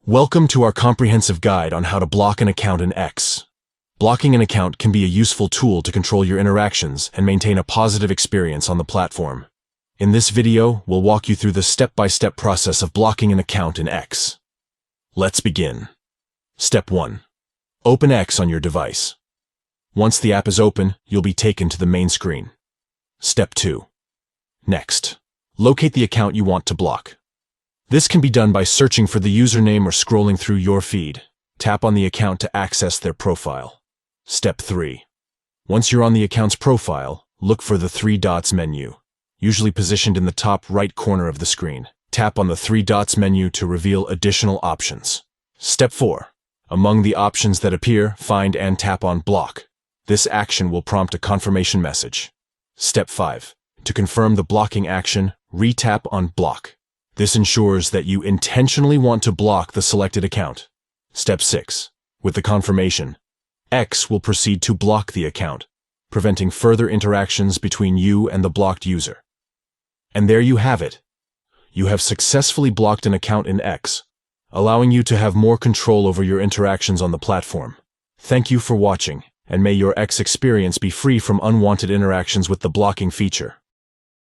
Welcome to our comprehensive guide on how to block an account in X. Blocking an account can be a useful tool to control your interactions and maintain a positive experience on the platform. In this video, we'll walk you through the step-by-step process of blocking an account in X. Let's begin. Step 1. Open X on your device. Once the app is open, you'll be taken to the main screen. Step 2. Next, locate the account you want to block. This can be done by searching for the username or scrolling through your feed. Tap on the account to access their profile. Step 3. Once you're on the account's profile, look for the three dots menu, usually positioned in the top right corner of the screen. Tap on the three dots menu to reveal additional options. Step 4. Among the options that appear, find and tap on Block. This action will prompt a confirmation message. Step 5. To confirm the blocking action, re-tap on Block. This ensures that you intentionally want to block the selected account. Step 6. With the confirmation, X will proceed to block the account, preventing further interactions between you and the blocked user. And there you have it. You have successfully blocked an account in X, allowing you to have more control over your interactions on the platform. Thank you for watching, and may your X experience be free from unwanted interactions with the blocking feature.